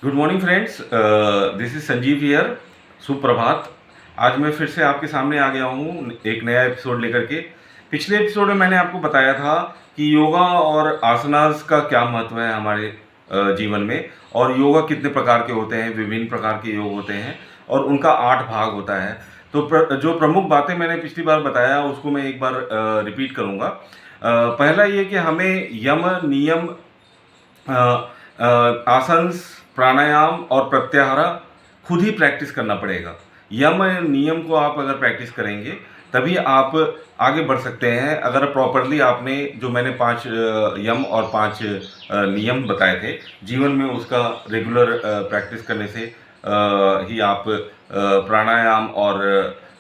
Good morning friends, this is Sanjeev here. सुप्रभात। आज मैं फिर से आपके सामने आ गया हूँ एक नया एपिसोड लेकर के। पिछले एपिसोड में मैंने आपको बताया था कि योगा और आसनास का क्या महत्व है हमारे जीवन में, और योगा कितने प्रकार के होते हैं, विभिन्न प्रकार के योग होते हैं और उनका 8 भाग होता है। तो जो प्रमुख बातें मैंने पिछली बार बताया उसको मैं एक बार रिपीट करूँगा। पहला ये कि हमें यम नियम, आसन्स, प्राणायाम और प्रत्याहार खुद ही प्रैक्टिस करना पड़ेगा। यम नियम को आप अगर प्रैक्टिस करेंगे तभी आप आगे बढ़ सकते हैं। अगर प्रॉपरली आपने जो मैंने 5 यम और 5 नियम बताए थे, जीवन में उसका रेगुलर प्रैक्टिस करने से ही आप प्राणायाम और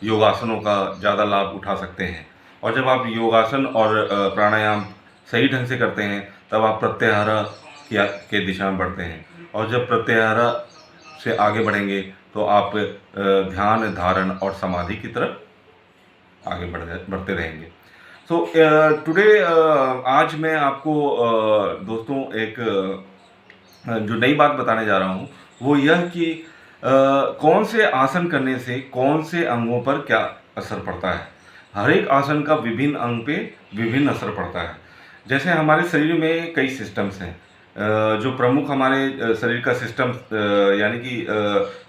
योगासनों का ज़्यादा लाभ उठा सकते हैं। और जब आप योगासन और प्राणायाम सही ढंग से करते हैं तब आप प्रत्याहार के दिशा में बढ़ते हैं, और जब प्रत्याहार से आगे बढ़ेंगे तो आप ध्यान, धारण और समाधि की तरफ आगे बढ़ते रहेंगे। सो टुडे आज मैं आपको दोस्तों एक जो नई बात बताने जा रहा हूँ वो यह कि कौन से आसन करने से कौन से अंगों पर क्या असर पड़ता है। हर एक आसन का विभिन्न अंग पे विभिन्न असर पड़ता है। जैसे हमारे शरीर में कई सिस्टम्स हैं। जो प्रमुख हमारे शरीर का सिस्टम, यानी कि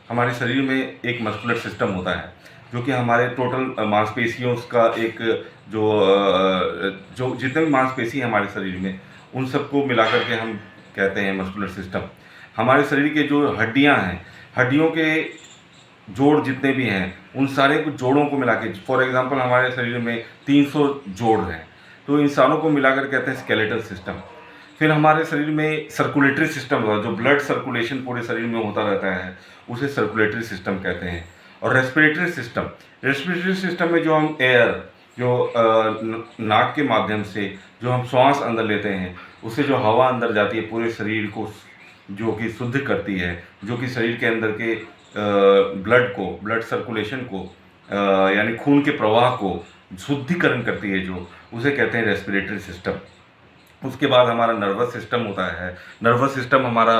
हमारे शरीर में एक मस्कुलर सिस्टम होता है जो कि हमारे टोटल मांसपेशियों का एक जो जितने भी मांसपेशी हैं हमारे शरीर में उन सबको मिलाकर के हम कहते हैं मस्कुलर सिस्टम। हमारे शरीर के जो हड्डियां हैं, हड्डियों के जोड़ जितने भी हैं उन सारे कुछ जोड़ों को मिला के, फॉर एग्जांपल हमारे शरीर में 300 जोड़ हैं, तो इन सारों को मिलाकर कहते हैं स्केलेटल सिस्टम। फिर हमारे शरीर में सर्कुलेटरी सिस्टम होता है, जो ब्लड सर्कुलेशन पूरे शरीर में होता रहता है उसे सर्कुलेटरी सिस्टम कहते हैं। और रेस्पिरेटरी सिस्टम में जो हम एयर, जो नाक के माध्यम से जो हम श्वास अंदर लेते हैं उससे जो हवा अंदर जाती है पूरे शरीर को, जो कि शुद्ध करती है, जो कि शरीर के अंदर के ब्लड सर्कुलेशन को, यानी खून के प्रवाह को शुद्धिकरण करती है, जो उसे कहते हैं रेस्पिरेटरी सिस्टम। उसके बाद हमारा नर्वस सिस्टम होता है। नर्वस सिस्टम हमारा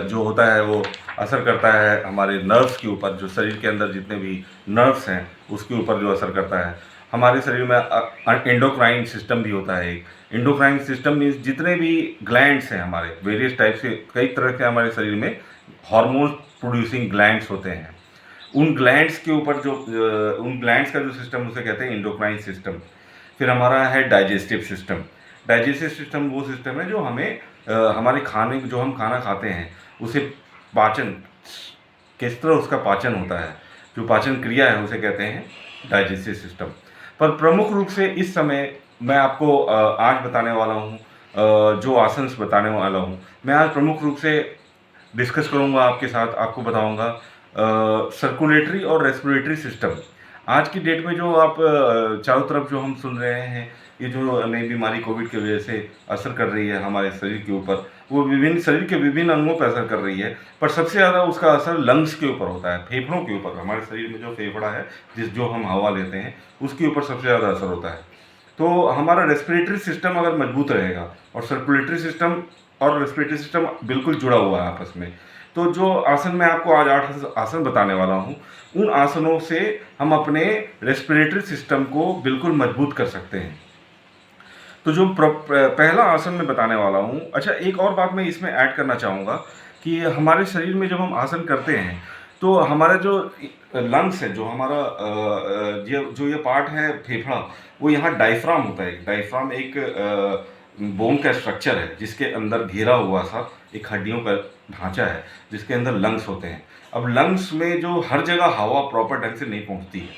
जो होता है वो असर करता है हमारे नर्व्स के ऊपर, जो शरीर के अंदर जितने भी नर्व्स हैं उसके ऊपर जो असर करता है। हमारे शरीर में एंडोक्राइन सिस्टम भी होता है। एंडोक्राइन सिस्टम मीन्स जितने भी ग्लैंड्स हैं हमारे, वेरियस टाइप से, कई तरह के हमारे शरीर में हार्मोन प्रोड्यूसिंग ग्लैंड्स होते हैं। उन ग्लैंड्स के ऊपर जो उन ग्लैंड्स का जो सिस्टम उसे कहते हैं एंडोक्राइन सिस्टम। फिर हमारा है डाइजेस्टिव सिस्टम। डाइजेस्टिव सिस्टम वो सिस्टम है जो हमें हमारे खाने, जो हम खाना खाते हैं उसे पाचन, किस तरह उसका पाचन होता है, जो पाचन क्रिया है उसे कहते हैं डाइजेस्टिव सिस्टम। पर प्रमुख रूप से इस समय मैं आपको आज बताने वाला हूँ, जो आसन्स बताने वाला हूँ, मैं आज प्रमुख रूप से डिस्कस करूँगा आपके साथ, आपको बताऊँगा सर्कुलेटरी और रेस्पिरेटरी सिस्टम। आज की डेट में जो आप चारों तरफ जो हम सुन रहे हैं, ये जो नई बीमारी कोविड की वजह से असर कर रही है हमारे शरीर के ऊपर, वो विभिन्न शरीर के विभिन्न अंगों पर असर कर रही है, पर सबसे ज़्यादा उसका असर लंग्स के ऊपर होता है, फेफड़ों के ऊपर। हमारे शरीर में जो फेफड़ा है, जो हम हवा लेते हैं, उसके ऊपर सबसे ज़्यादा असर होता है। तो हमारा रेस्पिरेटरी सिस्टम अगर मजबूत रहेगा, और सर्कुलेटरी सिस्टम और रेस्पिरेटरी सिस्टम बिल्कुल जुड़ा हुआ है आपस में, तो जो आसन मैं आपको आज 8 आसन बताने वाला हूँ, उन आसनों से हम अपने रेस्पिरेटरी सिस्टम को बिल्कुल मजबूत कर सकते हैं। तो जो पहला आसन मैं बताने वाला हूँ, अच्छा एक और बात मैं इसमें ऐड करना चाहूँगा कि हमारे शरीर में जब हम आसन करते हैं तो हमारा जो लंग्स है, जो हमारा जो ये पार्ट है फेफड़ा, वो यहाँ डायफ्राम होता है। डायफ्राम एक बोन का स्ट्रक्चर है जिसके अंदर घेरा हुआ सा एक हड्डियों का ढांचा है जिसके अंदर लंग्स होते हैं। अब लंग्स में जो हर जगह हवा प्रॉपर ढंग से नहीं पहुँचती है,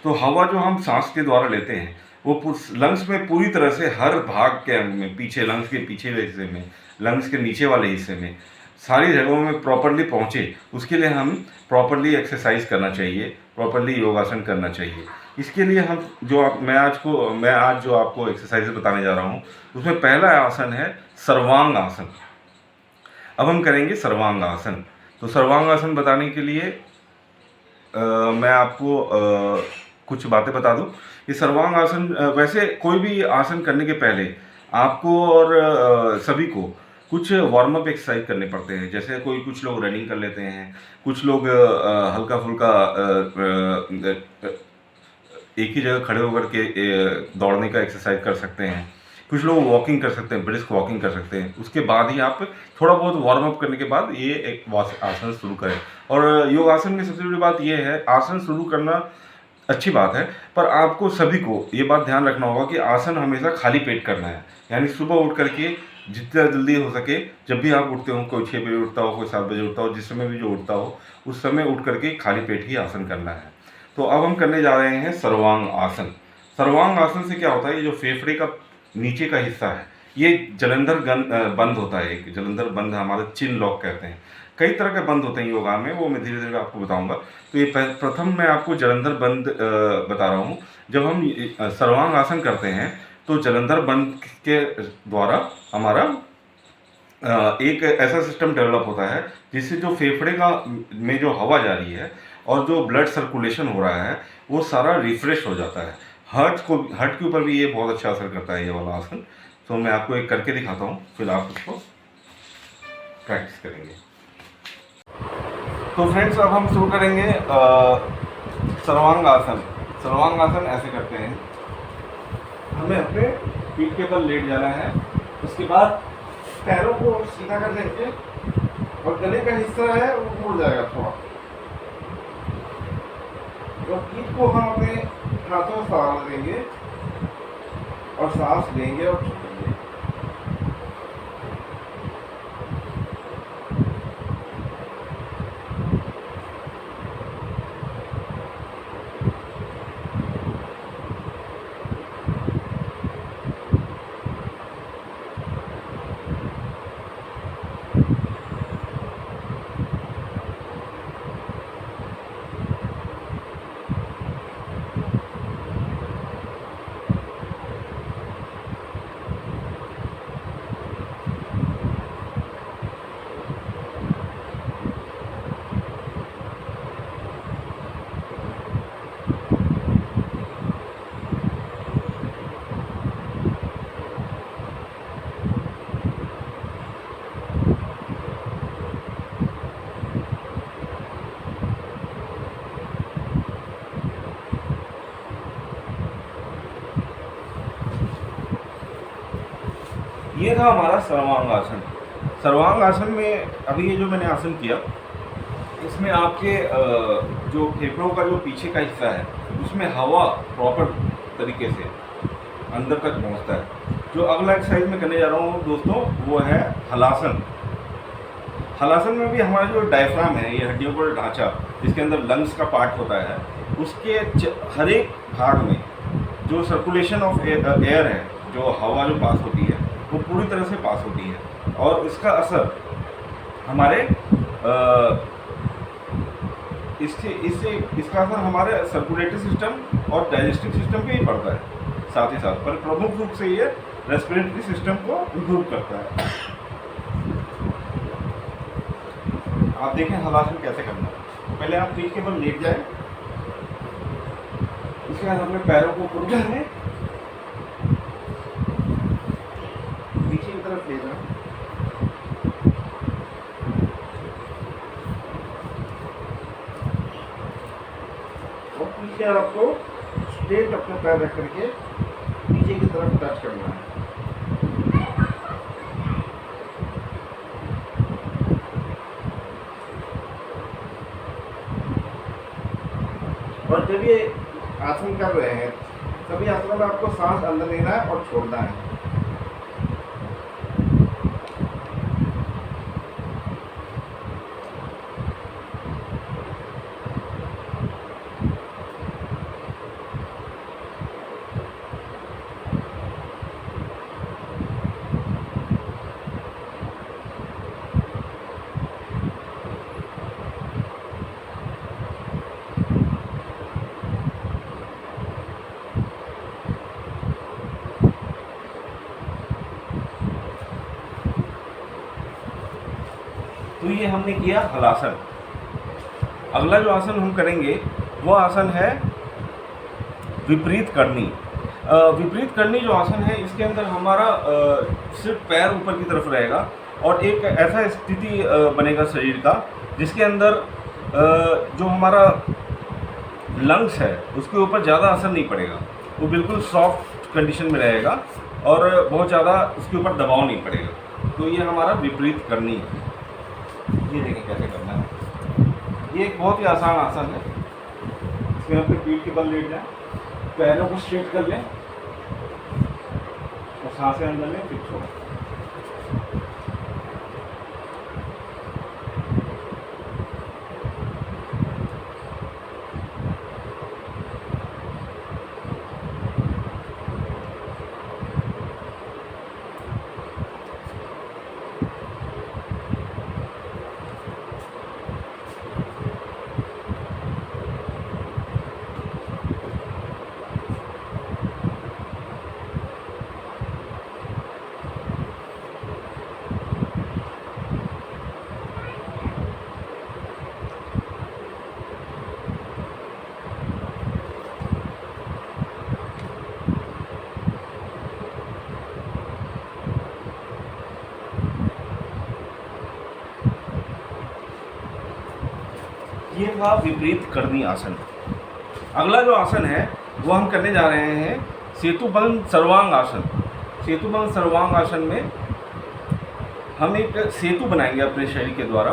तो हवा जो हम सांस के द्वारा लेते हैं वो लंग्स में पूरी तरह से हर भाग के अंग में, पीछे लंग्स के पीछे वाले हिस्से में, लंग्स के नीचे वाले हिस्से में, सारी जगहों में प्रॉपरली पहुँचे, उसके लिए हम प्रॉपरली एक्सरसाइज करना चाहिए, प्रॉपरली योगासन करना चाहिए। इसके लिए हम मैं आज जो आपको एक्सरसाइज बताने जा रहा हूँ उसमें पहला आसन है सर्वांग आसन। अब हम करेंगे सर्वांग आसन। तो सर्वांग आसन बताने के लिए मैं आपको कुछ बातें बता दूं। ये सर्वांग आसन, वैसे कोई भी आसन करने के पहले आपको और सभी को कुछ वार्म अप एक्सरसाइज करने पड़ते हैं, जैसे कुछ लोग रनिंग कर लेते हैं, कुछ लोग हल्का फुल्का एक ही जगह खड़े होकर के दौड़ने का एक्सरसाइज कर सकते हैं, कुछ लोग वॉकिंग कर सकते हैं, ब्रिस्क वॉकिंग कर सकते हैं। उसके बाद ही आप थोड़ा बहुत वार्म अप करने के बाद ये एक आसन शुरू करें। और योगासन में सबसे बड़ी बात ये है, आसन शुरू करना अच्छी बात है, पर आपको सभी को ये बात ध्यान रखना होगा कि आसन हमेशा खाली पेट करना है। यानी सुबह उठ करके जितना जल्दी हो सके, जब भी आप उठते हो, कोई 6 बजे उठता हो, कोई 7 बजे उठता हो, जिस समय भी जो उठता हो, उस समय उठ करके खाली पेट ही आसन करना है। तो अब हम करने जा रहे हैं सर्वांग आसन। सर्वांग आसन से क्या होता है, ये जो फेफड़े का नीचे का हिस्सा है, ये जलंधर बंद होता है। एक जलंधर बंद हमारे चिन लॉक कहते हैं। कई तरह के बंद होते हैं योगा में, वो मैं धीरे धीरे आपको बताऊंगा। तो ये प्रथम मैं आपको जलंधर बंद बता रहा हूँ। जब हम सर्वांग आसन करते हैं तो जलंधर बंद के द्वारा हमारा एक ऐसा सिस्टम डेवलप होता है जिससे जो फेफड़े का में जो हवा जा रही है और जो ब्लड सर्कुलेशन हो रहा है वो सारा रिफ्रेश हो जाता है। हार्ट के ऊपर भी ये बहुत अच्छा असर करता है ये वाला आसन। तो मैं आपको एक करके दिखाता हूँ, फिर आप उसको प्रैक्टिस करेंगे। तो फ्रेंड्स, अब हम शुरू करेंगे सर्वांग आसन। सर्वांग आसन ऐसे करते हैं, हमें अपने पीठ के बल लेट जाना है। उसके बाद पैरों को सीधा कर देंगे और गले का हिस्सा है वो मुड़ जाएगा थोड़ा। तो पीठ को हम अपने हाथों से सहारा देंगे और सांस लेंगे और छोड़ेंगे। ये था हमारा सर्वांग आसन। सर्वांग आसन में अभी ये जो मैंने आसन किया, इसमें आपके जो फेफड़ों का जो पीछे का हिस्सा है उसमें हवा प्रॉपर तरीके से अंदर तक पहुंचता है। जो अगला एक्सरसाइज मैं करने जा रहा हूँ दोस्तों, वो है हलासन। हलासन में भी हमारा जो डायफ्राम है, ये हड्डियों का ढांचा जिसके अंदर लंग्स का पार्ट होता है, उसके हर एक भाग में जो सर्कुलेशन ऑफ एयर है, जो हवा जो पास होती है वो पूरी तरह से पास होती है। और इसका असर हमारे इसका असर हमारे सर्कुलेटरी सिस्टम और डाइजेस्टिव सिस्टम पे ही पड़ता है। साथ ही साथ पर प्रमुख रूप से ये रेस्पिरेटरी सिस्टम को इम्प्रूव करता है। आप देखें हलासन कैसे करना है। पहले आप पीठ के बल लेट जाए, उसके बाद अपने पैरों को उठ जाए, पीछे की तरफ ले जाए और पीछे आपको स्ट्रेट अपने पैर रख करके पीछे की तरफ टच करना है। और जब ये आसन कर रहे हैं, सभी आसनों में आपको सांस अंदर लेना है और छोड़ना है। तो ये हमने किया हलासन। अगला जो आसन हम करेंगे वो आसन है विपरीत करनी। विपरीत करनी जो आसन है, इसके अंदर हमारा सिर्फ पैर ऊपर की तरफ रहेगा और एक ऐसा स्थिति बनेगा शरीर का जिसके अंदर जो हमारा लंग्स है उसके ऊपर ज़्यादा असर नहीं पड़ेगा, वो बिल्कुल सॉफ्ट कंडीशन में रहेगा और बहुत ज़्यादा उसके ऊपर दबाव नहीं पड़ेगा। तो ये हमारा विपरीत करनी है। ये देखें कैसे करना है। ये एक बहुत ही आसान आसन है। इसमें अपने पीठ के बल लेट जाएं, पैरों को स्ट्रेट कर लें और सांसें अंदर लें, फिर छोड़ें। ये था विपरीत करनी आसन। अगला जो आसन है वो हम करने जा रहे हैं सेतुबंध सर्वांग आसन। सेतुबंध सर्वांग आसन में हम एक सेतु बनाएंगे अपने शरीर के द्वारा।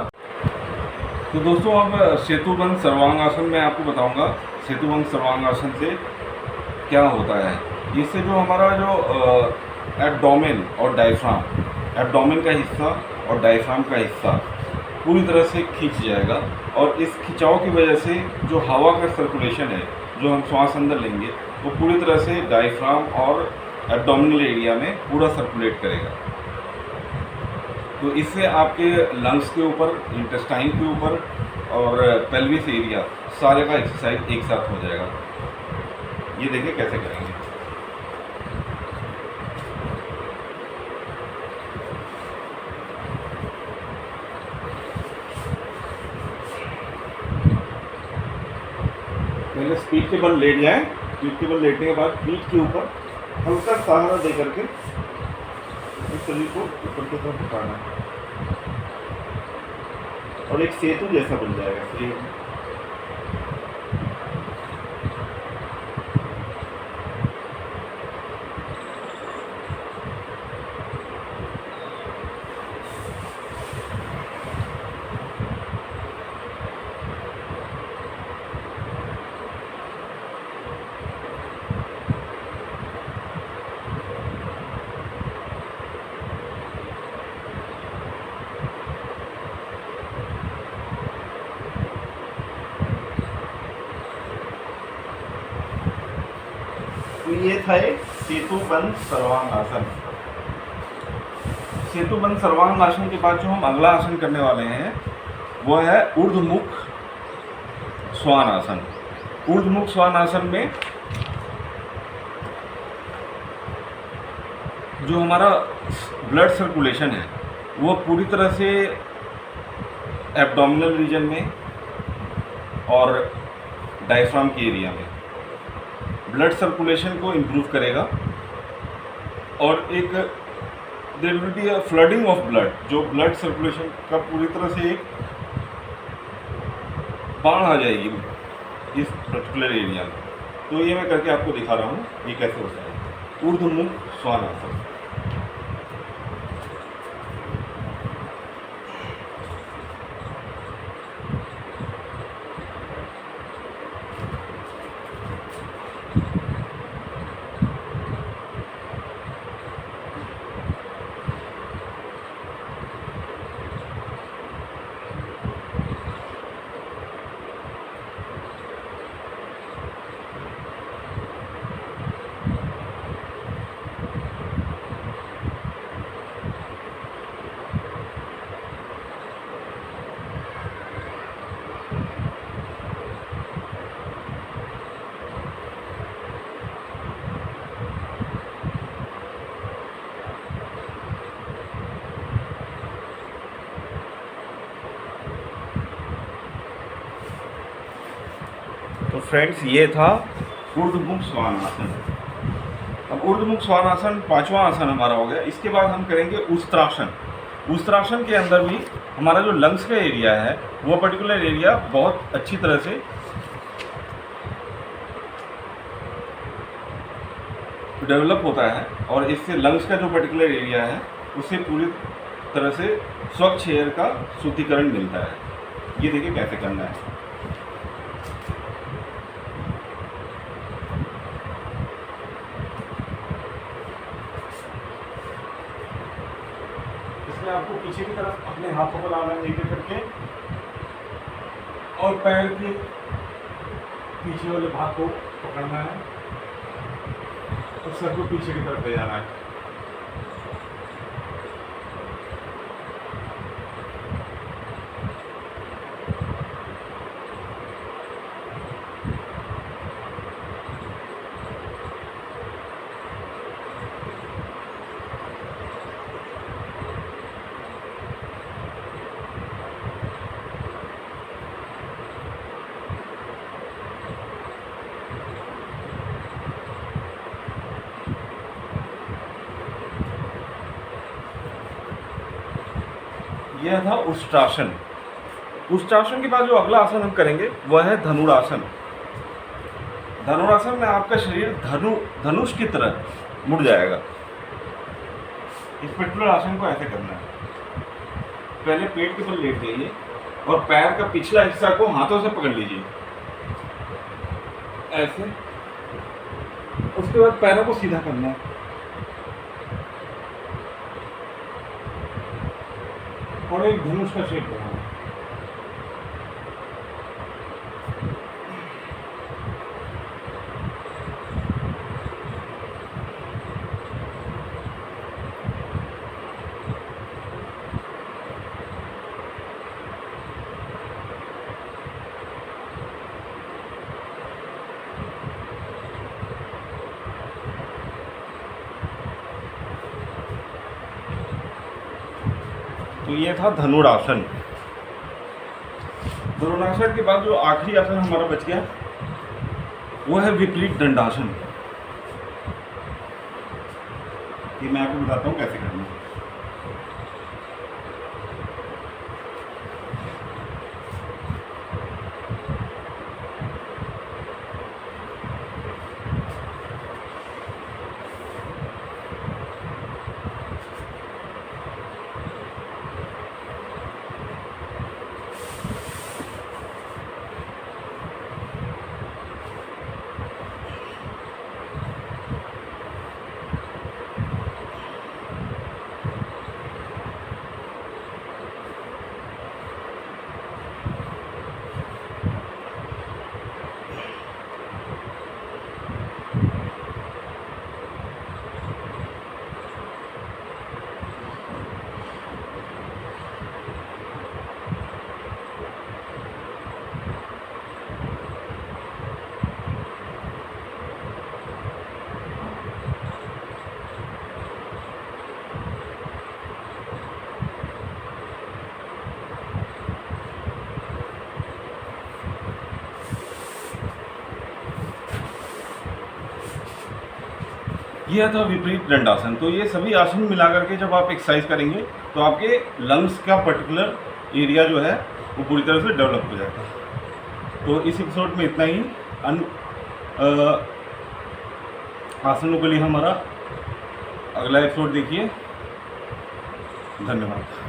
तो दोस्तों अब सेतुबंध सर्वांग आसन मैं आपको बताऊंगा सेतुबंध सर्वांग आसन से क्या होता है। इससे जो हमारा जो एब्डोमेन और डायफ्राम, एब्डोमेन का हिस्सा और डायफ्राम का हिस्सा पूरी तरह से खींच जाएगा और इस खिंचाव की वजह से जो हवा का सर्कुलेशन है, जो हम श्वास अंदर लेंगे, वो पूरी तरह से डायफ्राम और एब्डोमिनल एरिया में पूरा सर्कुलेट करेगा। तो इससे आपके लंग्स के ऊपर, इंटेस्टाइन के ऊपर और पेल्विस एरिया सारे का एक्सरसाइज एक साथ हो जाएगा। ये देखिए कैसे करेंगे। पहले पीठ के बल लेट जाएं। पीठ के बल लेटने के बाद पीठ के ऊपर हल्का सहारा दे करके इस शरीर को ऊपर की तरफ उठाना है और एक सेतु जैसा बन जाएगा शरीर में। तो ये था एक सेतुबंध सर्वांग आसन। सेतुबंध सर्वांग आसन के बाद जो हम अगला आसन करने वाले हैं वो है ऊर्ध्वमुख श्वान आसन। ऊर्ध्वमुख श्वान आसन में जो हमारा ब्लड सर्कुलेशन है वो पूरी तरह से एब्डोमिनल रीजन में और डायफ्राम के एरिया में ब्लड सर्कुलेशन को इम्प्रूव करेगा और एक there will be a flooding of blood, जो ब्लड सर्कुलेशन का पूरी तरह से एक बाढ़ आ जाएगी इस पर्टिकुलर एरिया में। तो ये मैं करके आपको दिखा रहा हूँ ये कैसे होता है। ऊर्ध्वमुख श्वान आसन। तो फ्रेंड्स ये था ऊर्ध्वमुख श्वान आसन। अब ऊर्ध्वमुख श्वान आसन पांचवा आसन हमारा हो गया। इसके बाद हम करेंगे उस्त्रासन। उत्तरासन के अंदर भी हमारा जो लंग्स का एरिया है वो पर्टिकुलर एरिया बहुत अच्छी तरह से डेवलप होता है और इससे लंग्स का जो पर्टिकुलर एरिया है उससे पूरी तरह से स्वच्छ एयर का शुद्धिकरण मिलता है। ये देखिए कैसे करना है। इसमें आपको पीछे की तरफ अपने हाथों को लाना है एक एक करके और पैर के पीछे वाले भाग को पकड़ना है और सर को पीछे की तरफ ले जाना है। यह था उष्ट्रासन। उष्ट्रासन के बाद जो अगला आसन हम करेंगे वह है धनुरासन। धनुरासन में आपका शरीर धनुष की तरह मुड़ जाएगा। इस पर्टिकुलर आसन को ऐसे करना है। पहले पेट के बल लेट जाइए और पैर का पिछला हिस्सा को हाथों से पकड़ लीजिए ऐसे। उसके बाद पैरों को सीधा करना है और एक धनुष का शेप बनाना है। तो ये था धनुरासन। धनुरासन के बाद जो आखिरी आसन हमारा बच गया वो है विपरीत दंडासन। ये मैं आपको बताता हूँ कैसे करना है। यह था विपरीत दंडासन। तो ये सभी आसन मिलाकर के जब आप एक्सरसाइज करेंगे तो आपके लंग्स का पर्टिकुलर एरिया जो है वो पूरी तरह से डेवलप हो जाएगा। तो इस एपिसोड में इतना ही। आसनों के लिए हमारा अगला एपिसोड देखिए। धन्यवाद।